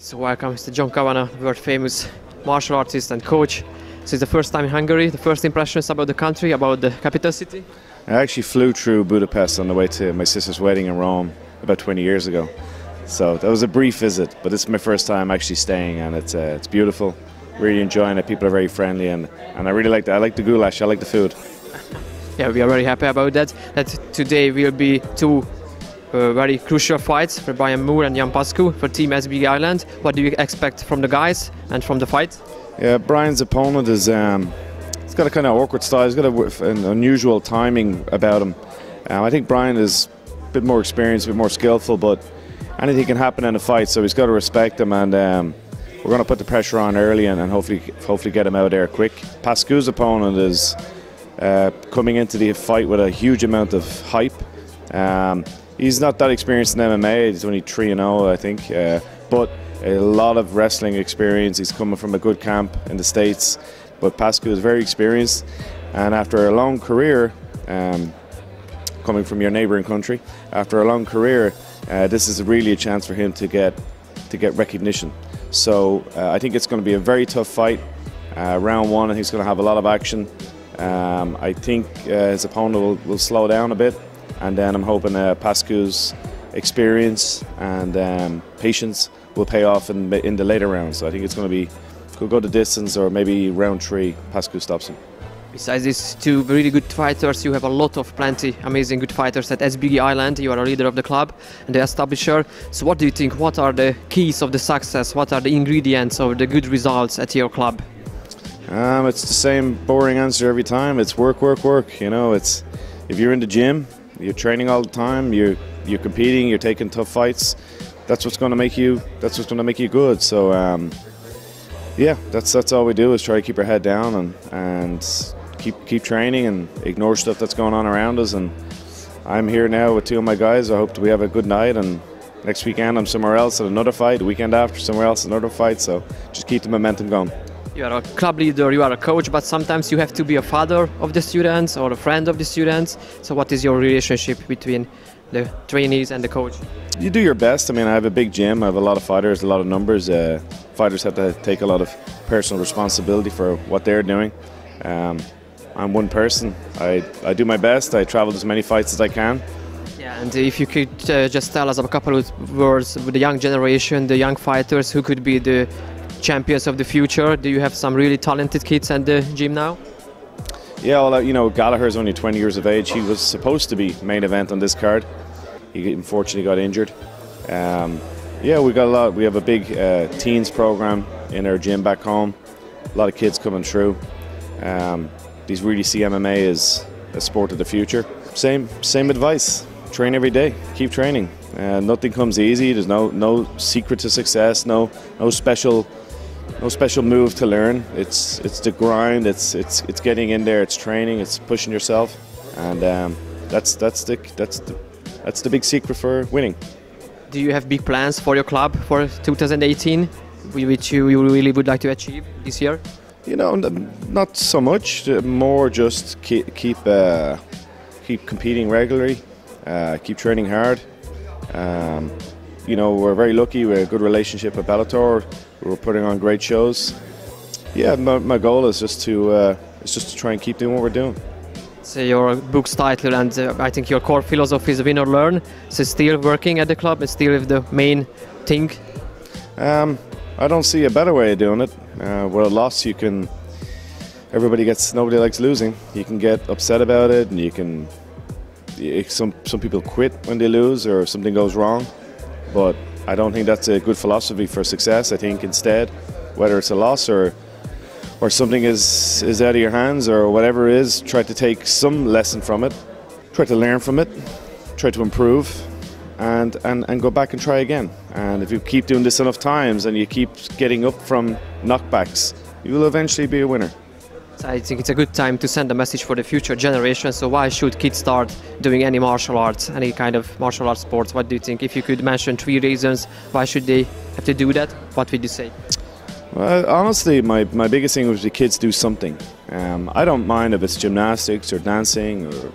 So welcome, Mr. John Kavanagh, world famous martial artist and coach. So it's the first time in Hungary. The first impressions about the country, about the capital city? I actually flew through Budapest on the way to my sister's wedding in Rome about 20 years ago. So that was a brief visit, but this is my first time actually staying, and it's beautiful. Really enjoying it. People are very friendly, and I really like that. I like the goulash. I like the food. Yeah, we are very happy about that. That today will be two very crucial fights for Brian Moore and Jan Pascu for Team SBG Ireland. What do you expect from the guys and from the fight? Yeah, Brian's opponent is he's got a kind of awkward style. He's got an unusual timing about him. I think Brian is a bit more experienced, a bit more skillful, but anything can happen in a fight, so he's got to respect him, and we're going to put the pressure on early and hopefully get him out there quick. Pascu's opponent is coming into the fight with a huge amount of hype. He's not that experienced in MMA, he's only 3-0 I think, but a lot of wrestling experience. He's coming from a good camp in the States, but Pascu is very experienced, and after a long career, coming from your neighbouring country, after a long career, this is really a chance for him to get recognition. So I think it's going to be a very tough fight. Round one, I think he's going to have a lot of action. I think his opponent will slow down a bit, and then I'm hoping Pascu's experience and patience will pay off in the later rounds. So I think it's going to be, could go the distance, or maybe round 3, Pascu stops him. Besides these two really good fighters, you have a lot of plenty amazing good fighters at SBG Ireland. You are a leader of the club and the establisher. So what do you think, what are the keys of the success? What are the ingredients of the good results at your club? It's the same boring answer every time. It's work, work, work. You know, it's if you're in the gym, you're training all the time, you're competing, you're taking tough fights. That's what's going to make you. That's what's going to make you good. So yeah, that's all we do, is try to keep our head down and keep training and ignore stuff that's going on around us. And I'm here now with 2 of my guys. I hope we have a good night, and next weekend I'm somewhere else at another fight. The weekend after, somewhere else another fight. So just keep the momentum going. You are a club leader, you are a coach, but sometimes you have to be a father of the students or a friend of the students. So what is your relationship between the trainees and the coach? You do your best. I mean, I have a big gym, I have a lot of fighters, a lot of numbers. Fighters have to take a lot of personal responsibility for what they're doing. I'm one person. I do my best. I travel as many fights as I can. Yeah, and if you could just tell us a couple of words with the young generation, the young fighters who could be the champions of the future. Do you have some really talented kids at the gym now? Yeah, well, you know, Gallagher's only 20 years of age. He was supposed to be main event on this card. He unfortunately got injured. Yeah, we have a big teens program in our gym back home. A lot of kids coming through. These really see MMA as a sport of the future. Same advice. Train every day. Keep training. Nothing comes easy. There's no secret to success. No special move to learn. It's the grind. It's getting in there. It's training. It's pushing yourself, and that's the big secret for winning. Do you have big plans for your club for 2018, which you really would like to achieve this year? You know, not so much. More just keep competing regularly, keep training hard. You know, we're very lucky. We have a good relationship with Bellator. We're putting on great shows. Yeah, my goal is just to try and keep doing what we're doing. So your book's title, and I think your core philosophy is win or learn. So still working at the club, is still the main thing? I don't see a better way of doing it. With a loss, nobody likes losing. You can get upset about it, and some people quit when they lose or something goes wrong. But I don't think that's a good philosophy for success. I think instead, whether it's a loss or something is out of your hands or whatever it is, try to take some lesson from it, try to learn from it, try to improve, and go back and try again. And if you keep doing this enough times and you keep getting up from knockbacks, you will eventually be a winner. So I think it's a good time to send a message for the future generation. So why should kids start doing any martial arts, any kind of martial arts sports? What do you think? If you could mention 3 reasons why should they have to do that, what would you say? Well, honestly, my biggest thing was the kids do something. I don't mind if it's gymnastics or dancing or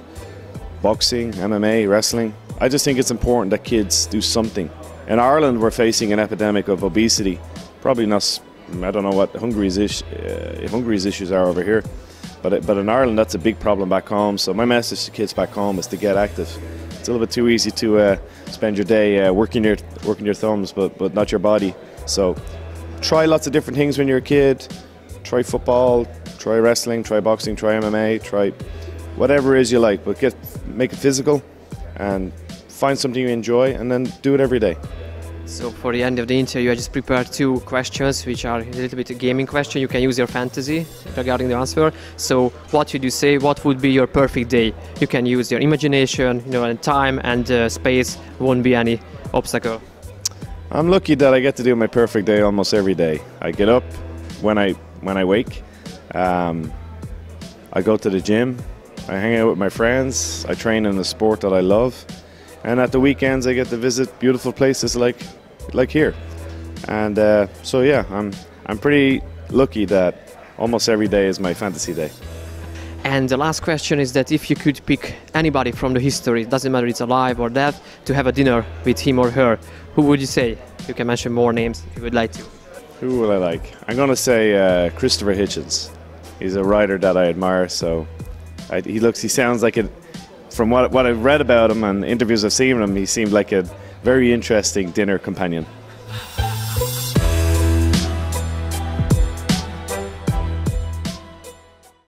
boxing, MMA, wrestling. I just think it's important that kids do something. In Ireland, we're facing an epidemic of obesity. Probably not. I don't know what Hungary's issues are over here, but in Ireland, that's a big problem back home. So my message to kids back home is to get active. It's a little bit too easy to spend your day working your thumbs, but not your body. So try lots of different things when you're a kid. Try football, try wrestling, try boxing, try MMA, try whatever it is you like, but make it physical and find something you enjoy and then do it every day. So for the end of the interview, I just prepared 2 questions, which are a little bit a gaming question. You can use your fantasy regarding the answer. So what would you say, what would be your perfect day? You can use your imagination, and time and space won't be any obstacle. I'm lucky that I get to do my perfect day almost every day. I get up when I wake. I go to the gym. I hang out with my friends. I train in a sport that I love. And at the weekends, I get to visit beautiful places like here. And so yeah, I'm pretty lucky that almost every day is my fantasy day. And the last question is that if you could pick anybody from the history, it doesn't matter if it's alive or dead, to have a dinner with him or her, who would you say? You can mention more names if you would like to. Who will I like? I'm going to say Christopher Hitchens. He's a writer that I admire. So he sounds like it. From what I've read about him and interviews I've seen of him, he seemed like a very interesting dinner companion.